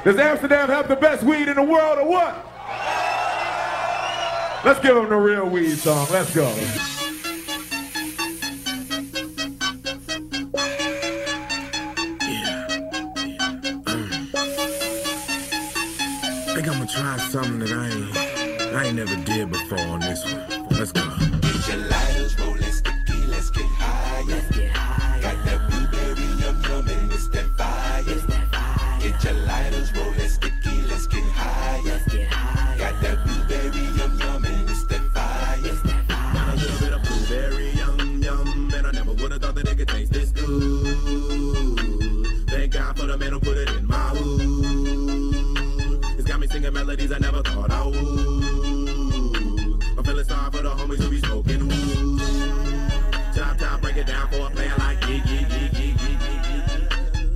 Does Amsterdam have the best weed in the world or what? Let's give them the real weed song. Let's go. I think I'm gonna try something that I ain't never did before on this one. Let's go. Get your lighters, roll it sticky, let's get high. Let's get high. Got that blueberry yum yum and it's that fire. It's that fire. Get your lighters, roll it sticky, let's get high. Let's get high. Got that blueberry yum yum and it's that fire. It's that fire. Got a little bit of blueberry yum yum, and I never would've thought that it could taste this good. Thank God for the man who put it in my hood. It's got me singing melodies I never thought I would. I'm feeling sorry for the homies who be smoking wood. Chop, break it down for a player like yeah.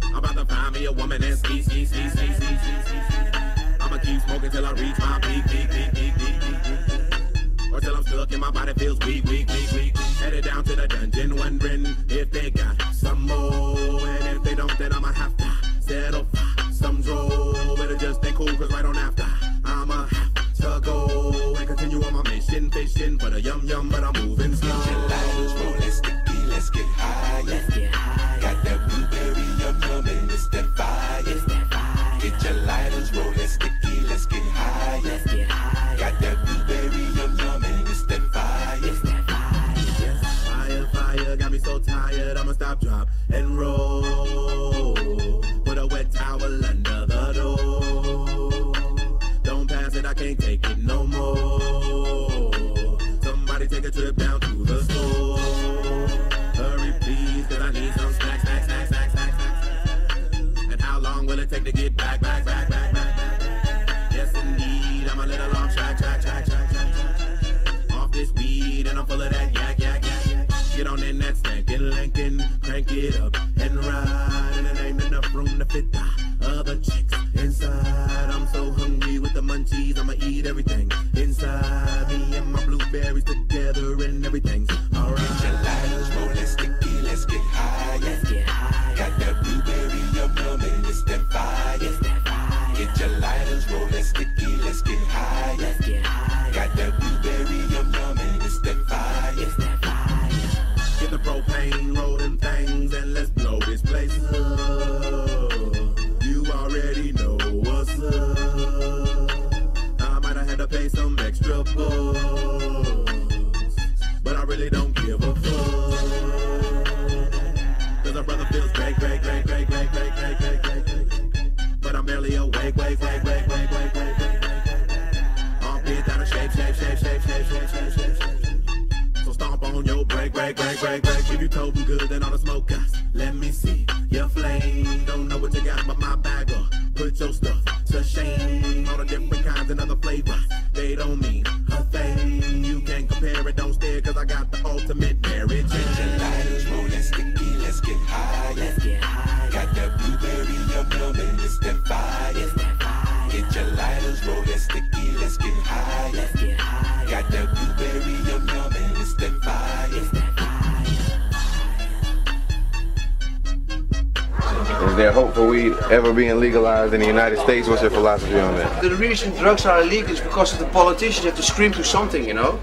I'm about to find me a woman and ski. I'ma keep smoking till I reach my peak. Or till I'm stuck and my body feels weak. Headed down to the dungeon, wondering if they got some more. And if they don't, then I'ma have to settle for some draw. Better just stay cool, cause right on after I'ma have to go and continue on my mission, fishing for the yum, but I'm moving slow. Get your lighters, roll it sticky, let's get high. Let's get high. Got that blueberry yum and it's that fire. It's that fire. Get your lighters, roll it sticky, let's get high. Let's get high. Got that blueberry yum and it's that fire. It's that fire. Yes, fire, got me so tired, I'ma stop, drop, and roll. Put a wet towel under the door. Don't pass it, I can't take it no more. Somebody take a trip down to the store. Hurry please, cause I need some snacks. And how long will it take to get back? Yes indeed, I'm a little off track. Off this weed and I'm full of that yak. Get on in that stinking Lincoln, crank it up and ride. And it ain't enough room to fit the other chicks inside. I'm so hungry with the munchies, I'ma eat everything inside. Me and my blueberries together and everything's alright. Get your lighters, roll it sticky, let's get high. Let's get high. Got that blueberry yum and it's that fire. It's that fire. Get your lighters, roll it sticky, let's get high. Let's get high. Got that blueberry yum and it's that fire. It's that fire. Get the propane, roll them things, and let's blow this place up. You already know what's up. I might have had to pay some extra bucks, but I really don't give a fuck. Cause a brother feels great. But I'm barely awake. Armpits out of shape. So stomp on your break. If you told me good, then all the smoke us. Let me see your flame. Don't know what you got, but my bag up. Put your stuff to shame. All the different kinds and other flavors, they don't mean a thing. You can't compare it, don't stare, cause I got the ultimate marriage. Get your lighters, roll it sticky, let's get high. Let's get high. Got that blueberry yum and it's that fire. It's that fire. Get your lighters, roll it sticky, let's get high. Let's get high. Got that blueberry yum and it's that fire. It's that fire. Is there hope for weed ever being legalized in the United States? What's your philosophy on that? The reason drugs are illegal is because the politicians have to scream to something, you know?